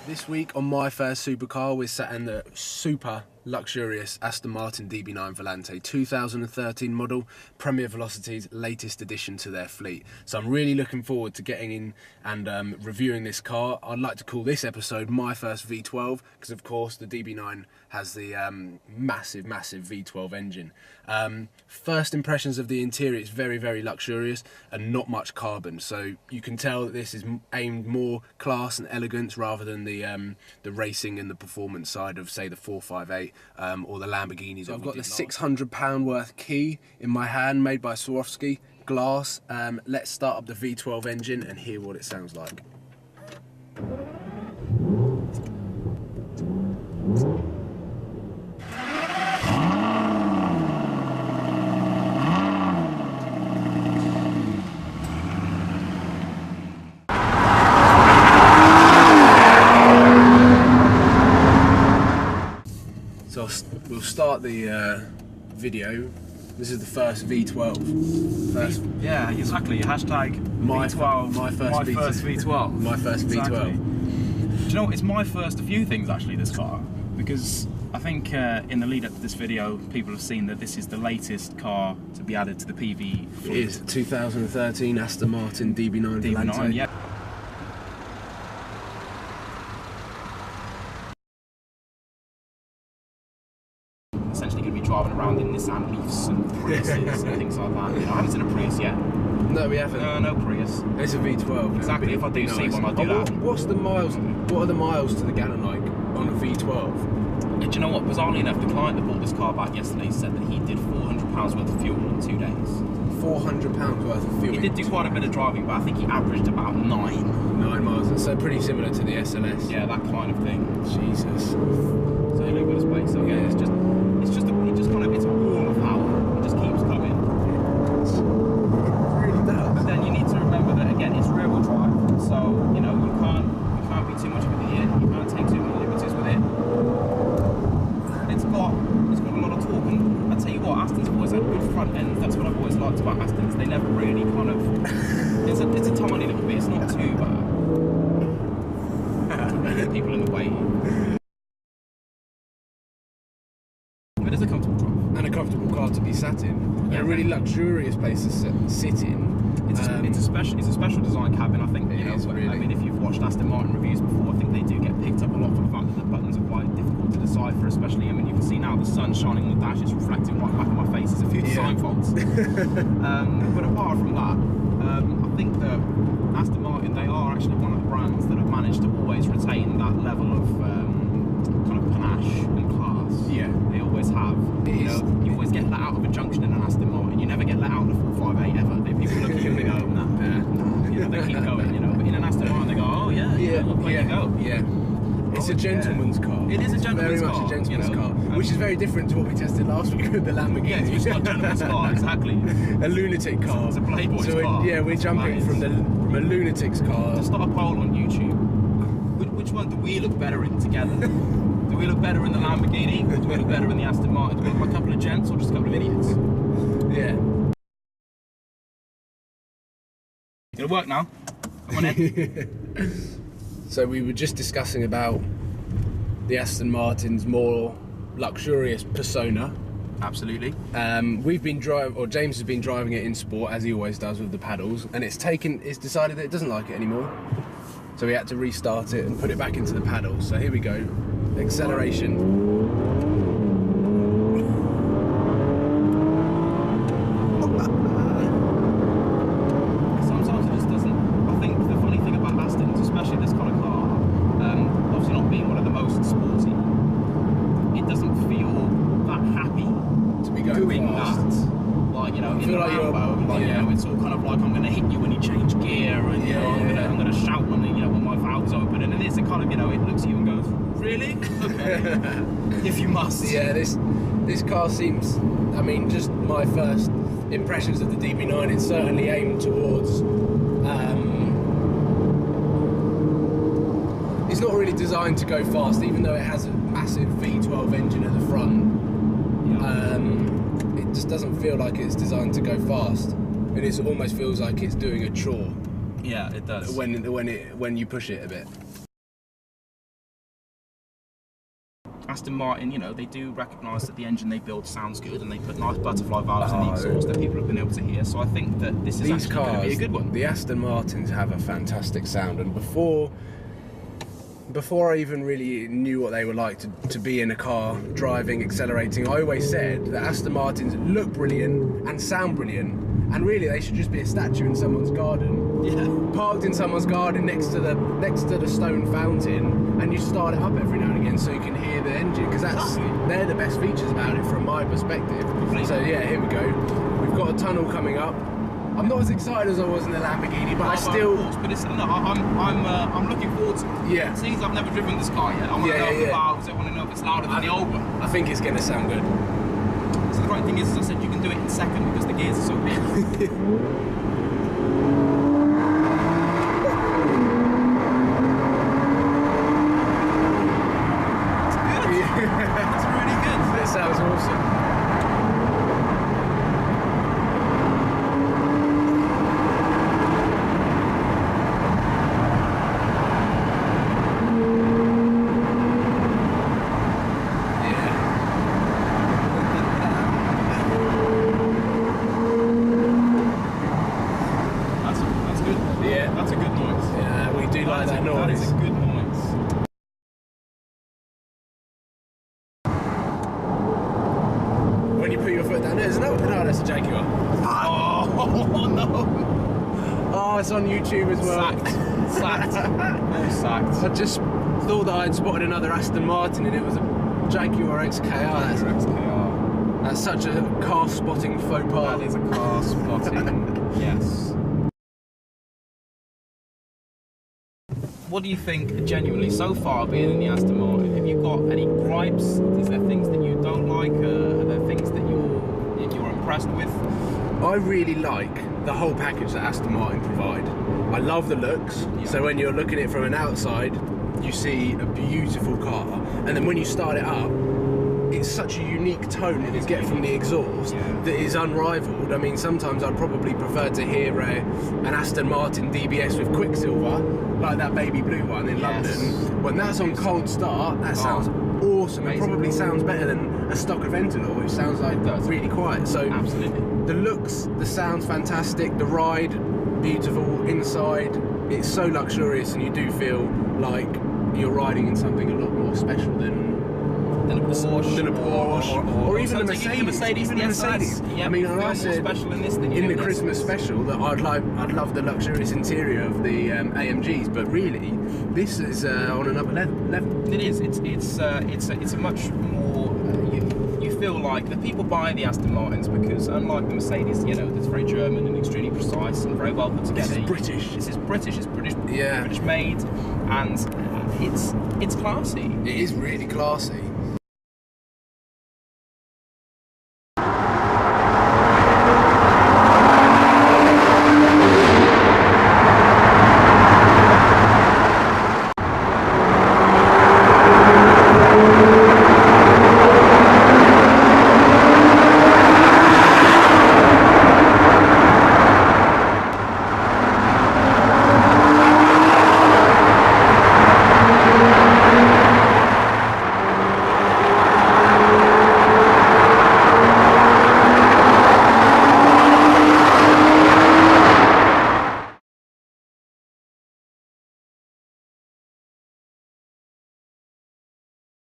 This week on My First Supercar, we're sat in the super luxurious Aston Martin DB9 Volante 2013 model, Premier Velocity's latest addition to their fleet. So I'm really looking forward to getting in and reviewing this car. I'd like to call this episode My First V12 because of course the DB9 has the massive V12 engine. First impressions of the interior, it's very luxurious and not much carbon, so you can tell that this is aimed more class and elegance rather than the racing and the performance side of, say, the 458 or the Lamborghinis. I've got the £600 worth key in my hand, made by Swarovski glass. Let's start up the V12 engine and hear what it sounds like. So we'll start the video. This is the first V12. Yeah, exactly. Hashtag V12. My first V12. My first Exactly. V12. Do you know what? It's my first a few things actually, this car, because I think in the lead up to this video, people have seen that this is the latest car to be added to the PV fleet. It is 2013 Aston Martin DB9 Volante. Yeah. Essentially going to be driving around in Nissan Leafs and Priuses and things like that. You know, I haven't seen a Prius yet. No, we haven't. No Prius. It's a V12. Exactly. If I do see one, I'll do that. What's the miles? What are the miles to the gallon like on a V12? Do you know what? Bizarrely enough, the client that bought this car back yesterday said that he did £400 worth of fuel in 2 days. £400 worth of fuel. He did do quite a bit of driving, but I think he averaged about 9. 9 miles. So pretty similar to the SLS. Yeah, that kind of thing. Jesus. So you look at this place. So yeah, it's a wall of power. It just keeps coming. It really does. But then you need to remember that again, it's rear-wheel drive. So you know you can't be too much of an idiot. You can't take too many liberties with it. It's got a lot of torque, and I tell you what, Aston's have always had good front ends. That's what I've always liked about Astons. They never really kind of. It's a tiny little bit. It's not too bad. People in the way. But it's a comfortable drive. And a comfortable car to be sat in. And a really luxurious place to sit in. It's a special design cabin. I think you know. Really. I mean, if you've watched Aston Martin reviews before, I think they do get picked up a lot for the fact that the buttons are quite difficult to decipher. Especially, I mean, you can see now the sun's shining on the dash. It's reflecting right back in my face. There's a few design faults. But apart from that, I think that Aston Martin, they are actually one of the brands that have managed to always retain that level of kind of panache and class. Yeah, they always have. You always get let out of a junction in an Aston Martin. You never get let out in a 458 ever. People look at you and they go, nah. You know, they keep going. You know, but in an Aston Martin, they go, oh yeah, you go. Yeah. It's a gentleman's car. It is a gentleman's car. Very much a gentleman's car, which is very different to what we tested last week with the Lamborghini. Yeah, it's not a gentleman's car, exactly. A lunatic car. It's a playboy's car. Yeah, we're jumping from a lunatic's car. To start a poll on YouTube, which one do we look better in together? Do we look better in the Lamborghini, or do we look better in the Aston Martin? Do we look like a couple of gents or just a couple of idiots? Yeah. It's gonna work now. Come on in. So we were just discussing about the Aston Martin's more luxurious persona. Absolutely. We've been James has been driving it in sport as he always does with the paddles, and it's decided that it doesn't like it anymore. So we had to restart it and put it back into the paddles. So here we go. Acceleration. It's all kind of like I'm going to hit you when you change gear, and you know, I'm going to shout when when my valve's open, and then it's a kind of it looks at you and goes, really? Okay. If you must. Yeah, this car seems. I mean, just my first impressions of the DB9. It's certainly aimed towards. It's not really designed to go fast, even though it has a massive V12 engine at the front. Yeah. just doesn't feel like it's designed to go fast. It almost feels like it's doing a chore. Yeah, it does. When you push it a bit. Aston Martin, you know, they do recognise that the engine they build sounds good, and they put nice butterfly valves in the exhaust that people have been able to hear. So I think that this is actually going to be a good one. The Aston Martins have a fantastic sound, and before I even really knew what they were like to be in a car, driving, accelerating, I always said that Aston Martins look brilliant and sound brilliant, and really they should just be a statue in someone's garden. Yeah. Parked in someone's garden next to the stone fountain, and you start it up every now and again so you can hear the engine, because they're the best features about it from my perspective. So yeah, here we go. We've got a tunnel coming up. I'm not as excited as I was in the Lamborghini, but I still. Of course, but it's, no, I'm looking forward to it. Yeah. Since I've never driven this car yet, I want to know the valves. I want to know if it's louder than the old one. I think it's going to sound good. So the great thing is, as I said, you can do it in second because the gears are so big. It's really good. It sounds awesome. That's good. Yeah. That's a good noise. Yeah, we do like that noise. That is a good noise. When you put your foot down, there's no, that's a Jaguar. Oh no! Oh, it's on YouTube as well. Sacked. All sacked. I just thought that I'd spotted another Aston Martin, and it was a Jaguar XKR. That's such a car spotting faux pas. That is a car spotting. Yes. What do you think, genuinely, so far being in the Aston Martin? Have you got any gripes? Is there things that you don't like? Are there things that you're impressed with? I really like the whole package that Aston Martin provide. I love the looks. Yeah. So when you're looking at it from an outside, you see a beautiful car, and then when you start it up, it's such a unique tone that you get from the exhaust that is unrivaled. I mean, sometimes I'd probably prefer to hear an Aston Martin DBS with Quicksilver, like that baby blue one in London. When that's on cold start, that sounds awesome. Amazing. It probably sounds better than a stock Aventador, which sounds like really quiet. So absolutely, the looks, the sound's fantastic, the ride, beautiful inside. It's so luxurious, and you do feel like you're riding in something a lot more special than a Porsche, or even a Mercedes. Even a Mercedes. Yeah, I mean, I said in the Christmas special that I'd love the luxurious interior of the AMGs, but really, this is on another level. It is. It's a much more. You feel like the people buy the Aston Martins because, unlike the Mercedes, you know, that's very German and extremely precise and very well put together. This is British. This is British. It's British. Yeah. British made, and it's classy. It is really classy.